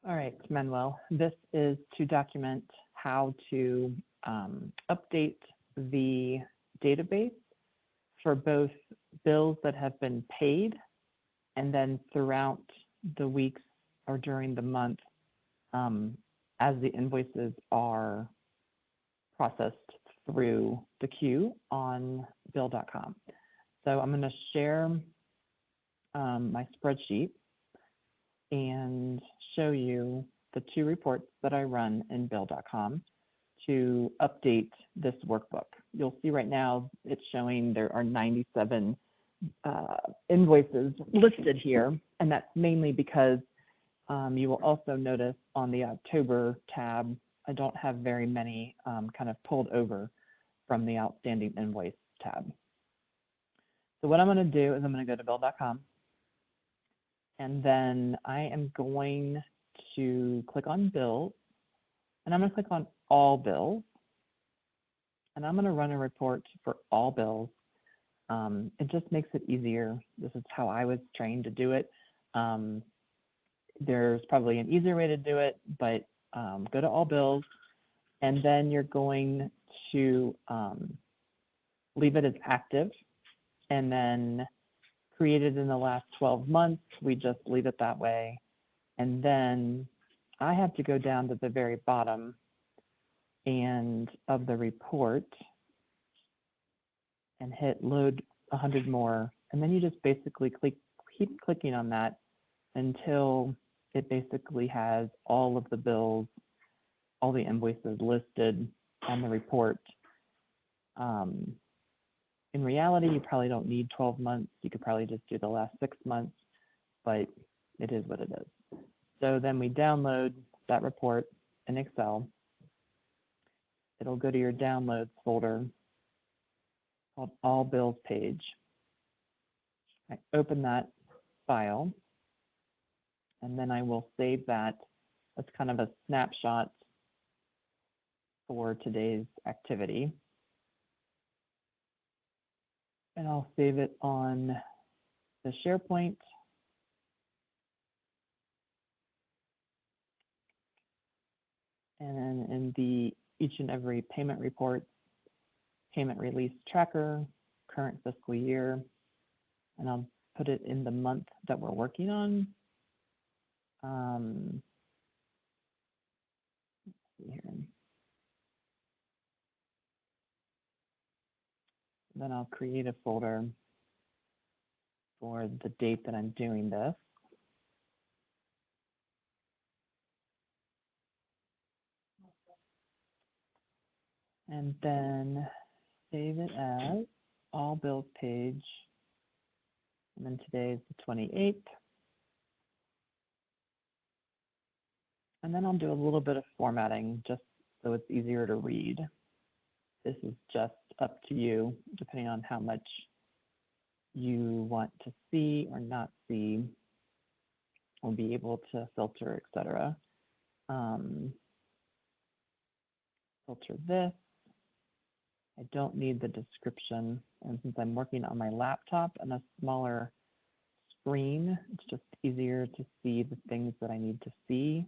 All right, Manuel, this is to document how to update the database for both bills that have been paid and then throughout the weeks or during the month as the invoices are processed through the queue on bill.com. So I'm going to share my spreadsheet and show you the two reports that I run in bill.com to update this workbook. You'll see right now it's showing there are 97 invoices listed here, and that's mainly because you will also notice on the October tab, I don't have very many kind of pulled over from the outstanding invoice tab. So what I'm going to do is I'm going to go to bill.com, and then I am going to click on bills, and I'm going to click on all bills, and I'm going to run a report for all bills. It just makes it easier. This is how I was trained to do it. There's probably an easier way to do it, but go to all bills, and then you're going to leave it as active, and then created in the last 12 months, we just leave it that way. And then I have to go down to the very bottom and of the report and hit load 100 more. And then you just basically keep clicking on that until it basically has all of the bills, all the invoices listed on the report. In reality, you probably don't need 12 months. You could probably just do the last 6 months, but it is what it is. So then we download that report in Excel. It'll go to your downloads folder called All Bills page. I open that file, and then I will save that as kind of a snapshot for today's activity. And I'll save it on the SharePoint. And then in the each and every payment report, payment release tracker, current fiscal year, and I'll put it in the month that we're working on. Let's see here. Then I'll create a folder for the date that I'm doing this. And then save it as all bills page. And then today is the 28th. And then I'll do a little bit of formatting just so it's easier to read. This is just up to you, depending on how much you want to see or not see, or be able to filter, etc. Filter this. I don't need the description, and since I'm working on my laptop and a smaller screen, it's just easier to see the things that I need to see.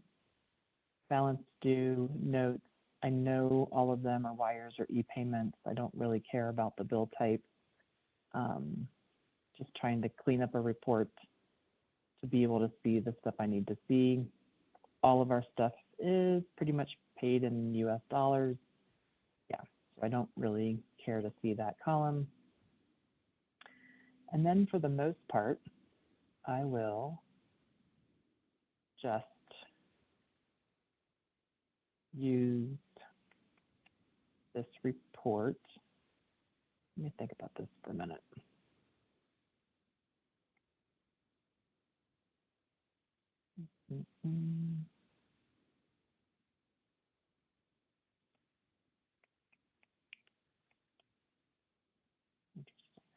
Balance due, notes, I know all of them are wires or e-payments. I don't really care about the bill type. Just trying to clean up a report to be able to see the stuff I need to see. All of our stuff is pretty much paid in US dollars. Yeah, so I don't really care to see that column. And then for the most part, I will just use this report. Let me think about this for a minute. How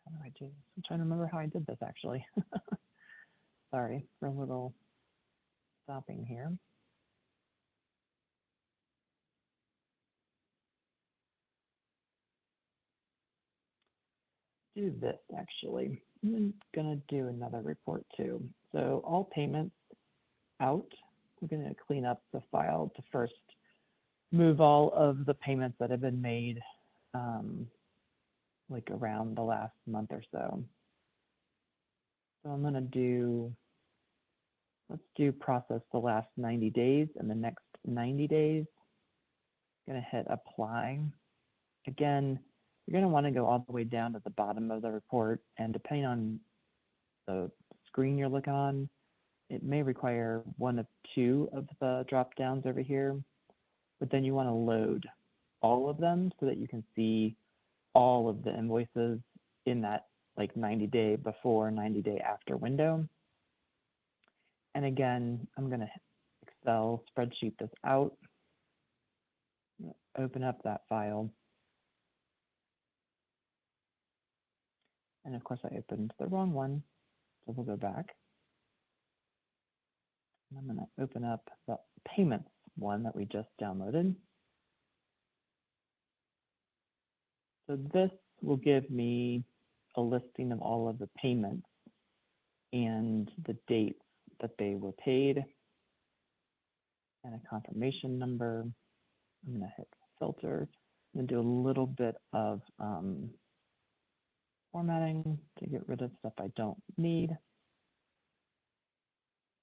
do I do this? I'm trying to remember how I did this actually. Sorry for a little stopping here. Do this actually. I'm gonna do another report too. So all payments out I'm going to clean up the file to first move all of the payments that have been made like around the last month or so. So I'm going to do, let's do process the last 90 days and the next 90 days. I'm going to hit apply. Again, you're going to want to go all the way down to the bottom of the report, and depending on the screen you're looking on, it may require one of two of the drop downs over here, but then you want to load all of them so that you can see all of the invoices in that like 90-day before, 90-day after window. And again, I'm going to Excel spreadsheet this out, open up that file. And of course I opened the wrong one, so we'll go back. And I'm going to open up the payments one that we just downloaded. So this will give me a listing of all of the payments and the dates that they were paid and a confirmation number. I'm going to hit filter and do a little bit of formatting to get rid of stuff I don't need.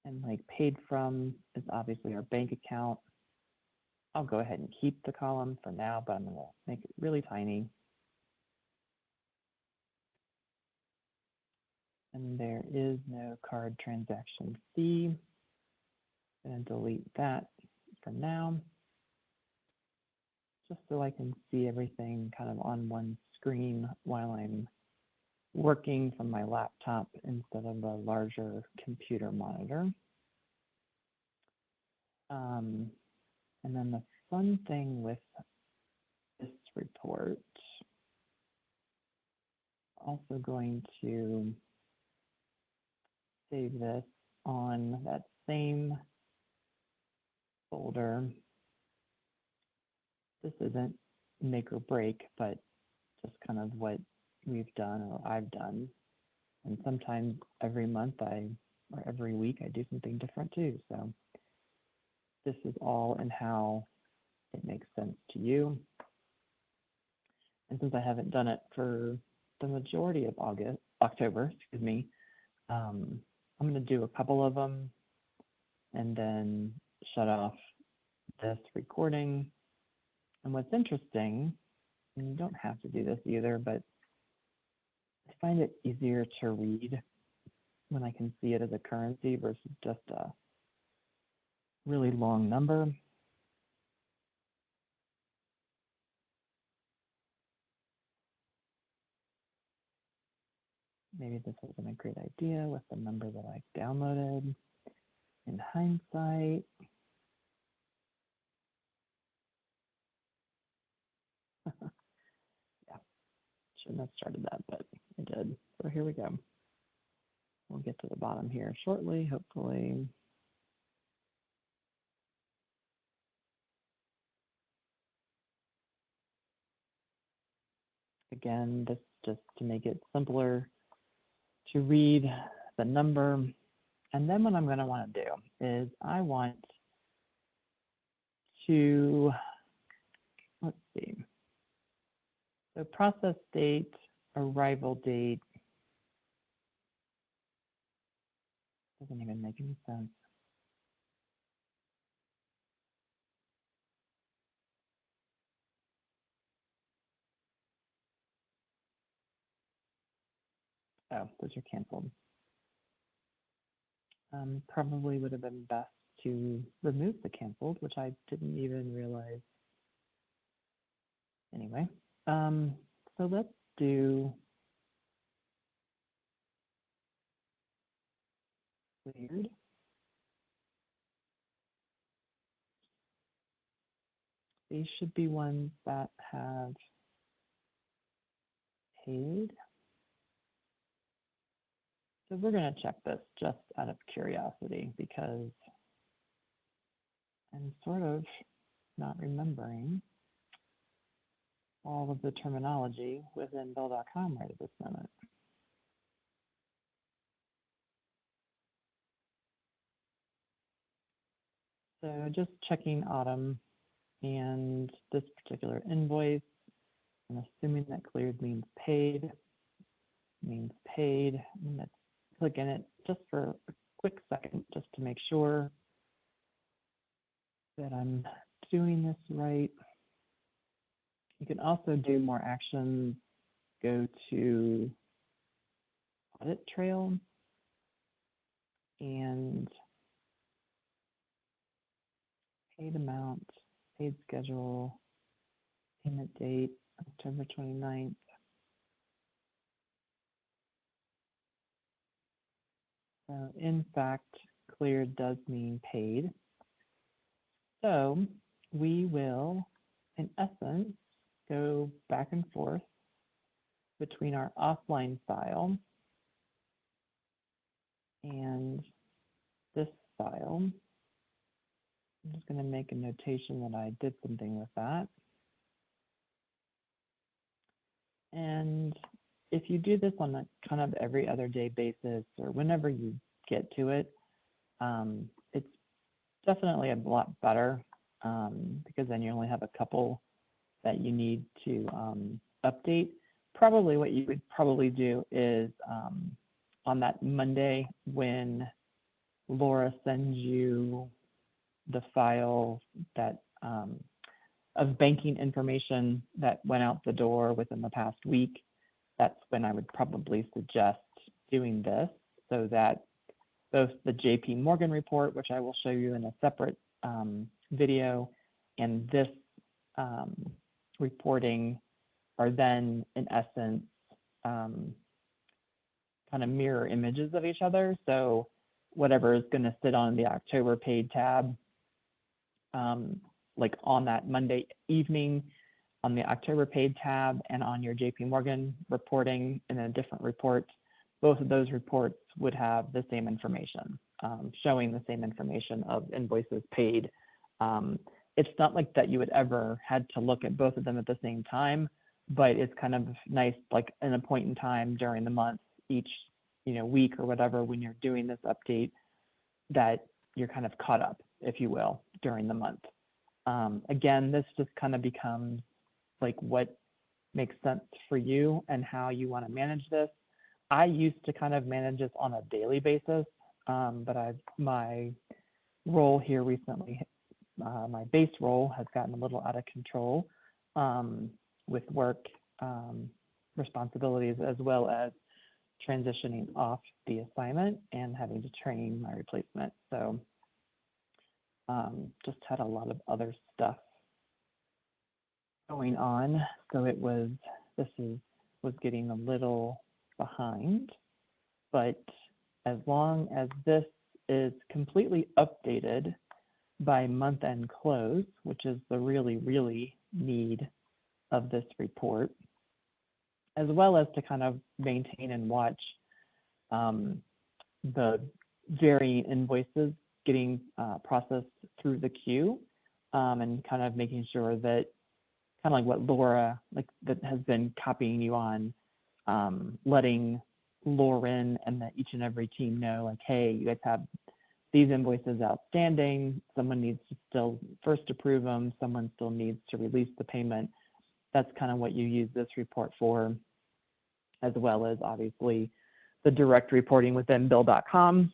And like paid from is obviously our bank account. I'll go ahead and keep the column for now, but I'm going to make it really tiny. And there is no card transaction fee. I'm going to delete that for now, just so I can see everything kind of on one screen while I'm working from my laptop instead of a larger computer monitor. And then the fun thing with this report, also going to save this on that same folder. This isn't make or break, but just kind of what we've done or I've done. And sometimes every month or every week I do something different too. So this is all in how it makes sense to you. And since I haven't done it for the majority of October, I'm going to do a couple of them and then shut off this recording. And what's interesting, and you don't have to do this either, but I find it easier to read when I can see it as a currency versus just a really long number. Maybe this wasn't a great idea with the number that I downloaded. In hindsight, yeah, shouldn't have started that, but I did. So here we go. We'll get to the bottom here shortly, hopefully. Again, this just to make it simpler to read the number. And then what I'm going to want to do is I want to, let's see, so process date, arrival date, doesn't even make any sense. Oh, those are canceled. Probably would have been best to remove the canceled, which I didn't even realize. Anyway, so let's do weird. These should be ones that have paid. So we're going to check this just out of curiosity because I'm sort of not remembering all of the terminology within Bill.com right at this moment. So just checking autumn and this particular invoice. I'm assuming that cleared means paid. I'm going to click in it just for a quick second, just to make sure that I'm doing this right. You can also do more actions. Go to audit trail and paid amount, paid schedule, payment date, October 29th. So in fact, cleared does mean paid. So we will, in essence, go back and forth between our offline file and this file. I'm just going to make a notation that I did something with that. And if you do this on a kind of every other day basis or whenever you get to it, it's definitely a lot better because then you only have a couple that you need to update. Probably what you would probably do is on that Monday when Laura sends you the file that of banking information that went out the door within the past week, that's when I would probably suggest doing this so that both the JP Morgan report, which I will show you in a separate video, and this reporting are then in essence kind of mirror images of each other. So whatever is going to sit on the October paid tab, like on that Monday evening on the October paid tab and on your JP Morgan reporting in a different report, both of those reports would have the same information, showing the same information of invoices paid. It's not like that you would ever had to look at both of them at the same time, but it's kind of nice, like in a point in time during the month, each week or whatever, when you're doing this update, that you're kind of caught up, if you will, during the month. Again, this just kind of becomes like what makes sense for you and how you want to manage this. I used to kind of manage this on a daily basis, but my role here recently, my base role has gotten a little out of control with work responsibilities, as well as transitioning off the assignment and having to train my replacement. So just had a lot of other stuff going on. So this was getting a little behind, but as long as this is completely updated by month-end close, which is the really need of this report, as well as to kind of maintain and watch the varying invoices getting processed through the queue, and kind of making sure that, kind of like what Laura, that has been copying you on, letting Lauren and each and every team know, like, hey, you guys have these invoices outstanding. Someone needs to still first approve them. Someone still needs to release the payment. That's kind of what you use this report for, as well as obviously the direct reporting within bill.com.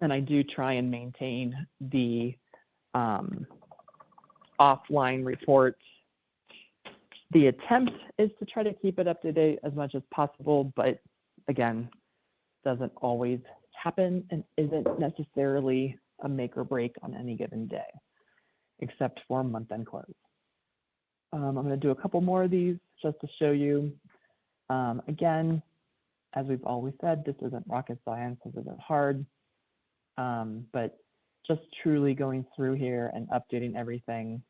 And I do try and maintain the offline report. The attempt is to try to keep it up to date as much as possible, but again, doesn't always happen and isn't necessarily a make or break on any given day, except for month-end close. I'm going to do a couple more of these just to show you. Again, as we've always said, this isn't rocket science, this isn't hard, but just truly going through here and updating everything.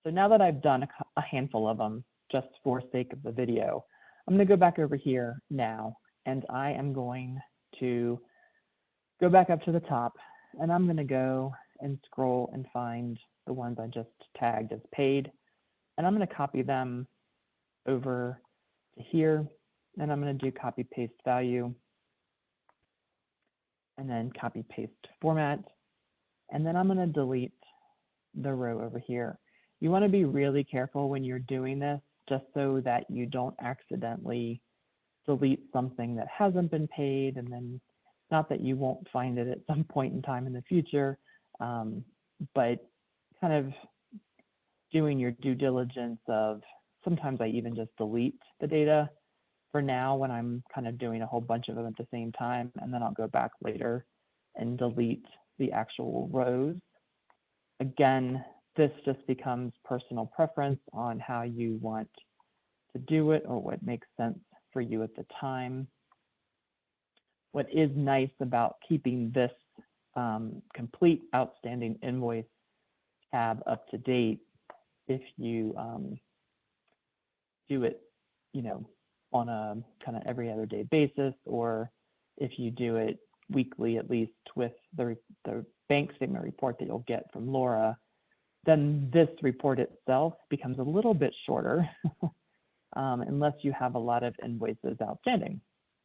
So now that I've done a handful of them, just for sake of the video, I'm going to go back over here now, and I am going to go back up to the top, and I'm going to go and scroll and find the ones I just tagged as paid, and I'm going to copy them over to here, and I'm going to do copy paste value, and then copy paste format. And then I'm going to delete the row over here. You want to be really careful when you're doing this, just so that you don't accidentally delete something that hasn't been paid, and then not that you won't find it at some point in time in the future, but kind of doing your due diligence of, sometimes I even just delete the data for now when I'm kind of doing a whole bunch of them at the same time, and then I'll go back later and delete the actual rows. Again, this just becomes personal preference on how you want to do it or what makes sense for you at the time. What is nice about keeping this complete outstanding invoice tab up to date, if you do it, on a kind of every other day basis, or if you do it weekly, at least with the bank statement report that you'll get from Laura, then this report itself becomes a little bit shorter, unless you have a lot of invoices outstanding,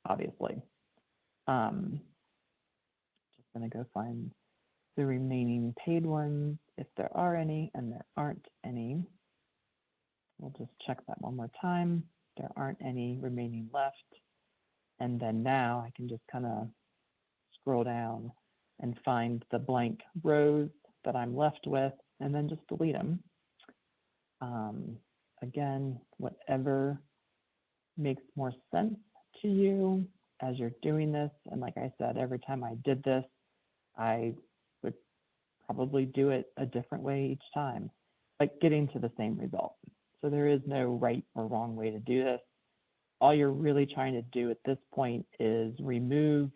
obviously. Just going to go find the remaining paid ones, if there are any, and there aren't any. We'll just check that one more time. There aren't any remaining left. And then now I can just kind of scroll down and find the blank rows that I'm left with, and then just delete them. Again, whatever makes more sense to you as you're doing this. And like I said, every time I did this, I would probably do it a different way each time, but getting to the same result. So there is no right or wrong way to do this. All you're really trying to do at this point is remove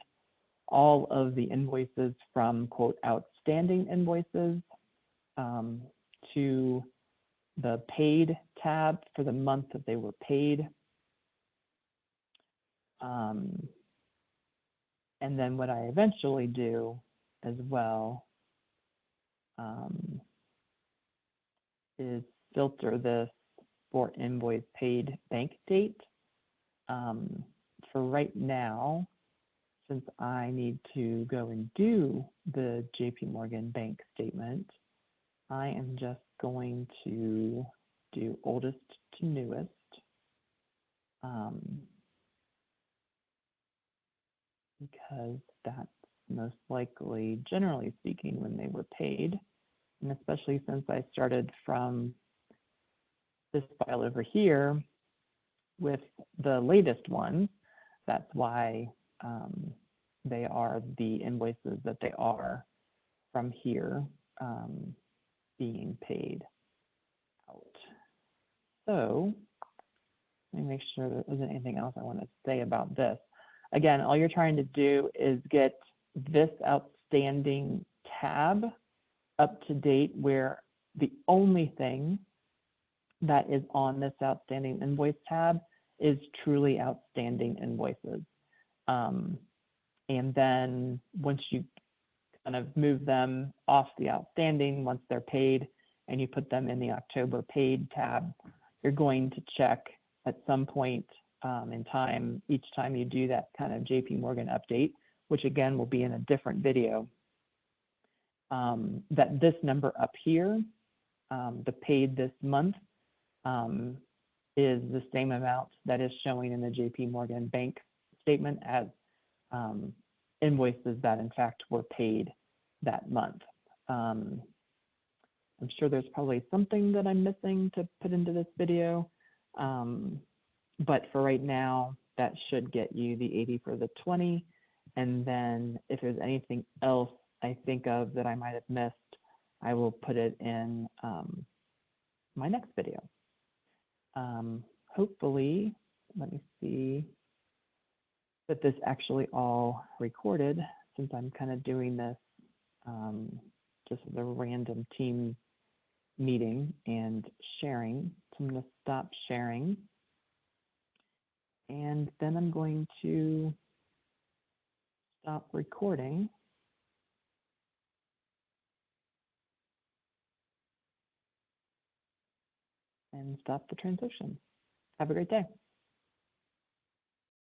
all of the invoices from, quote, outstanding invoices to the paid tab for the month that they were paid. And then what I eventually do as well is filter this for invoice paid bank date. For right now, since I need to go and do the JP Morgan bank statement, I am just going to do oldest to newest. Because that's most likely, generally speaking, when they were paid. And especially since I started from this file over here with the latest one, that's why they are the invoices that they are from here being paid out. So let me make sure there isn't anything else I want to say about this. Again, all you're trying to do is get this outstanding tab up to date, where the only thing that is on this outstanding invoice tab is truly outstanding invoices. And then once you kind of move them off the outstanding, once they're paid, and you put them in the October paid tab, you're going to check at some point in time, each time you do that kind of JP Morgan update, which again will be in a different video, that this number up here, the paid this month, is the same amount that is showing in the JP Morgan bank statement as invoices that in fact were paid that month. I'm sure there's probably something that I'm missing to put into this video. But for right now, that should get you the 80 for the 20. And then if there's anything else I think of that I might have missed, I will put it in my next video. Hopefully, let me see that this actually all recorded, since I'm kind of doing this just as a random team meeting and sharing. So I'm going to stop sharing. And then I'm going to stop recording and stop the transition. Have a great day.